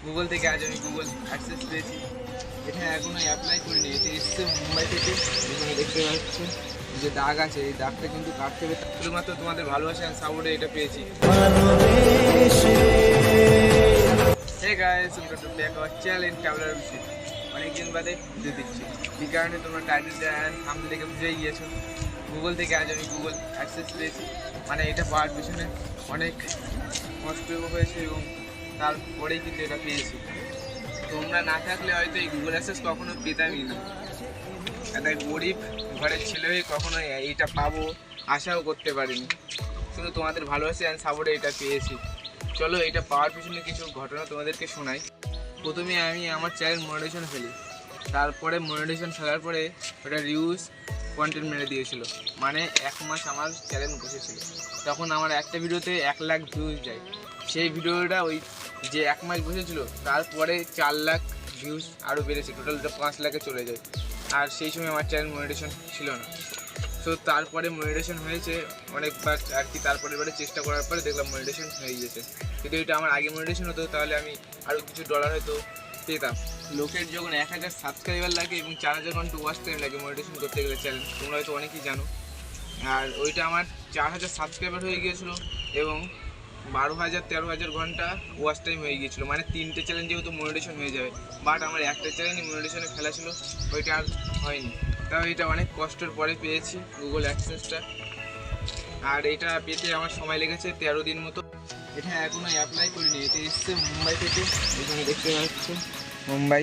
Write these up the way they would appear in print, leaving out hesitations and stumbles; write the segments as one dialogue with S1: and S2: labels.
S1: Google থেকে আজ আমি গুগল অ্যাক্সেস পেয়েছি। এটা এখনো অ্যাপ্লাই করিনি, এটা এসছে মুম্বাই থেকে। এখানে দেখতে পাচ্ছি যে দাগ আছে, এই দাগটা কিন্তু কাটতে হবে। শুধুমাত্র তোমাদের ভালোবাসা আর সাপোর্টে এটা পেয়েছি। Hey guys, welcome to back our channel traveller Bishik. অনেকদিন বাদে ভিডিও দিচ্ছি, এই কারণে তোমরা টাইটেল অ্যান্ড থাম্বনেল দেখে বুঝেই গিয়েছো। গুগল থেকে আজ আমি গুগল অ্যাক্সেস পেয়েছি। মানে এটা পাওয়ার পিছনে অনেক কষ্ট হয়েছে এবং তারপরেই কিন্তু এটা পেয়েছি। তোমরা না থাকলে হয়তো এই গুগল অ্যাক্সেস কখনো পেতামই না। একটা গরিব ঘরের ছেলে হয়ে কখনো এইটা পাবো আশাও করতে পারিনি। শুধু তোমাদের ভালোবাসা অ্যান্ড সাপোর্টে এটা পেয়েছি। চলো এটা পাওয়ার পিছনে কিছু ঘটনা তোমাদেরকে শোনাই। প্রথমে আমি আমার চ্যানেল মনিটাইজেশন ফেলি, তারপরে মনিটাইজেশন ফেলার পরে ওটা রিউজ কন্টেন্ট মেরে দিয়েছিল। মানে 1 মাস আমার চ্যানেল বসেছিল, তখন আমার একটা ভিডিওতে 1 লাখ ভিউজ যায়। সেই ভিডিওটা ওই যে 1 মাস বসেছিল তারপরে 4 লাখ ভিউজ আরও বেড়েছে, টোটালটা 5 লাখে চলে যায়। আর সেই সময় আমার চ্যানেল মনিটাইজেশন ছিল না। তো তারপরে মনিটাইজেশন হয়েছে অনেকবার আর কি, তারপরে এবারে চেষ্টা করার পরে দেখলাম মনিটাইজেশন হয়ে গিয়েছে। কিন্তু এটা আমার আগে মনিটাইজেশন হতো তাহলে আমি আরও কিছু ডলার হয়তো পেতাম। লোকের যখন 1000 সাবস্ক্রাইবার লাগে এবং 4000 ঘন্টা ওয়াচ টাইম লাগে মনিটাইজেশন করতে গেলে চ্যানেল, তোমরা হয়তো অনেকেই জানো। আর ওইটা আমার 4000 সাবস্ক্রাইবার হয়ে গিয়েছিলো এবং 12,000-13,000 ঘন্টা ওয়াচ টাইম হয়ে গিয়েছিলো। মানে 3টে চ্যানেল যেহেতু মনিটাইজেশন হয়ে যাবে, বাট আমার একটা চ্যানেলই মনিটাইজেশনে ফেলা ছিল, ওইটা আর হয়নি। তাও এটা অনেক কষ্টের পরে পেয়েছি গুগল অ্যাক্সেসটা। আর এটা পেতে আমার সময় লেগেছে 13 দিন মতো। এটা এখনও অ্যাপ্লাই করিনি, এটা এসছে মুম্বাই থেকে। এখানে দেখতে পাচ্ছি মুম্বাই।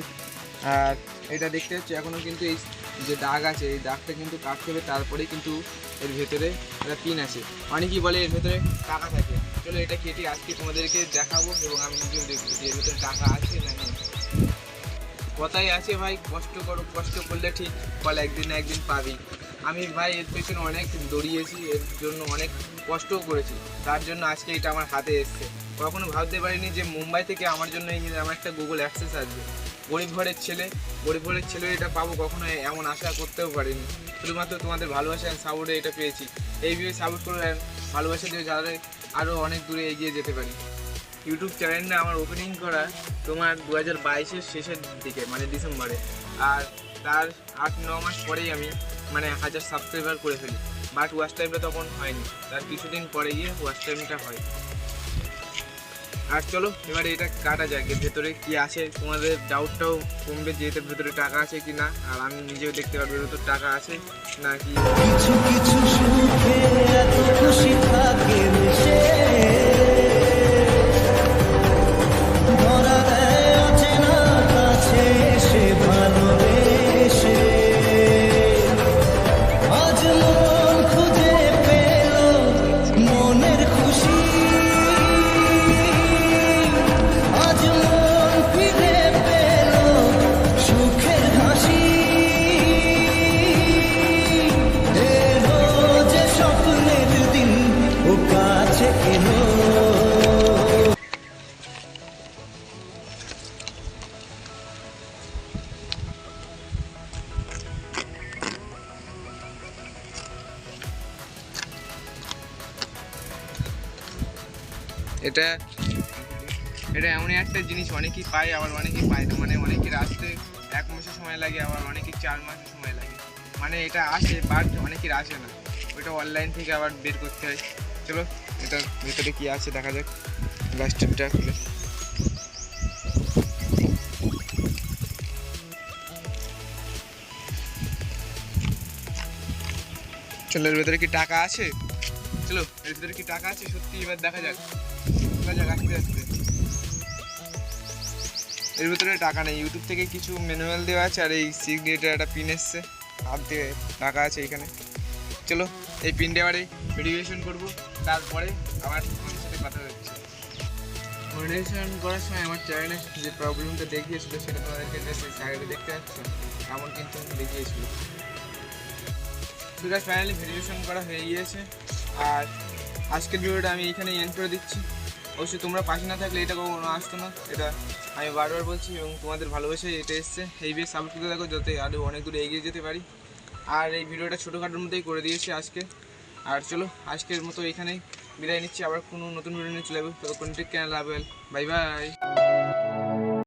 S1: আর এটা দেখতে পাচ্ছি এখনও কিন্তু এই যে দাগ আছে, এই দাগটা কিন্তু কাটতে হবে, তারপরেই কিন্তু এর ভেতরে একটা পিন আছে। অনেকেই বলে এর ভেতরে টাকা থাকে। চলো এটা কেটে আজকে তোমাদেরকে দেখাবো এবং আমি নিজেও দেখবো যে এর ভেতরে টাকা আছে না নেই। কথাই আছে ভাই, কষ্ট করো, কষ্ট করলে ঠিক ফল একদিন না একদিন পাবি। আমি ভাই এর পেছনে অনেক দৌড়িয়েছি, এর জন্য অনেক কষ্টও করেছি, তার জন্য আজকে এটা আমার হাতে এসছে। কখনো ভাবতে পারিনি যে মুম্বাই থেকে আমার জন্য আমার একটা গুগল অ্যাক্সেস আসবে। গরিব ঘরের ছেলে এটা পাবো কখনো এমন আশা করতেও পারিনি। শুধুমাত্র তোমাদের ভালোবাসা অ্যান্ড সাপোর্টে এটা পেয়েছি। এইভাবে সাপোর্ট করে ভালোবাসা দিয়ে যারা আরও অনেক দূরে এগিয়ে যেতে পারি। ইউটিউব চ্যানেলটা আমার ওপেনিং করা তোমার 2022-এর শেষের দিকে, মানে ডিসেম্বরে। আর তার 8-9 মাস পরেই আমি মানে 1000 সাবস্ক্রাইবার করে ফেলি। বাট ওয়াচ টাইমটা তখন হয়নি, তার কিছুদিন পরে গিয়ে ওয়াচ টাইমটা হয়। আর চলো এবারে এটা কাটা যাক, এর ভেতরে কী আছে। তোমাদের ডাউটটাও কমবে যে এটার ভেতরে টাকা আছে কি না, আর আমি নিজেও দেখতে পারবো এর ভেতরে টাকা আছে না কি।
S2: কিছু কিছু সুখে এত খুশি থাকে মিশে, ধরা দেয় অচেনা কাছে এসে ভালোবেসে। আজ মন খুঁজে পেল মনের খুশি, আজ মন ফিরে পেল সুখের হাসি। এলো যে স্বপ্নের দিন, ও কাছে এলো।
S1: এটা এটা এমনই একটা জিনিস, অনেকেই পায় আবার অনেকেই পায় না। মানে অনেকের আসতে 1 মাসের সময় লাগে, আবার অনেকের 4 মাসের সময় লাগে। মানে এটা আসে বাট অনেকের আসে না, ওইটা অনলাইন থেকে আবার বের করতে হয়। চলো এটার ভেতরে কী আছে দেখা যাক। প্লাস্টিকটা খুলে চলো, এর ভেতরে কি টাকা আছে? চলো এর ভেতরে কি টাকা আছে সত্যি, এবার দেখা যাক। আস্তে আস্তে এর ভিতরে টাকা নেই। ইউটিউব থেকে কিছু ম্যানুয়াল দেওয়া আছে আর এই সিগারেটের একটা পিন এসছে, হাত দিয়ে টাকা আছে এখানে। চলো এই পিনটা এবারে ভেরিফিকেশন করবো, তারপরে আবার তোমাদের সাথে কথা হচ্ছে। ভেরিফিকেশন করার সময় আমার চ্যানেলে যে প্রবলেমটা দেখিয়েছিল সেটা তোমাদেরকে সাইডে দেখতে পাচ্ছ, এমন কিন্তু দেখিয়েছিল। দুটো ফাইনালি ভেরিফিকেশন করা হয়ে গিয়েছে। আর আজকের ভিডিওটা আমি এইখানে এন্ড করে দিচ্ছি। অবশ্যই তোমরা পাশে না থাকলে এটা কখনো আসতো না, এটা আমি বারবার বলছি। এবং তোমাদের ভালোবাসায় এটা এসছে, এইভাবে সাপোর্ট করতে থাকো যাতে আরও অনেক দূরে এগিয়ে যেতে পারি। আর এই ভিডিওটা ছোটোখাটোর মধ্যেই করে দিয়েছি আজকে। আর চলো আজকের মতো এখানেই বিদায় নিচ্ছি, আবার কোনো নতুন ভিডিও নিয়ে চলে যাবো। তো কন্টেন্ট চ্যানেল লাভ, বাই বাই।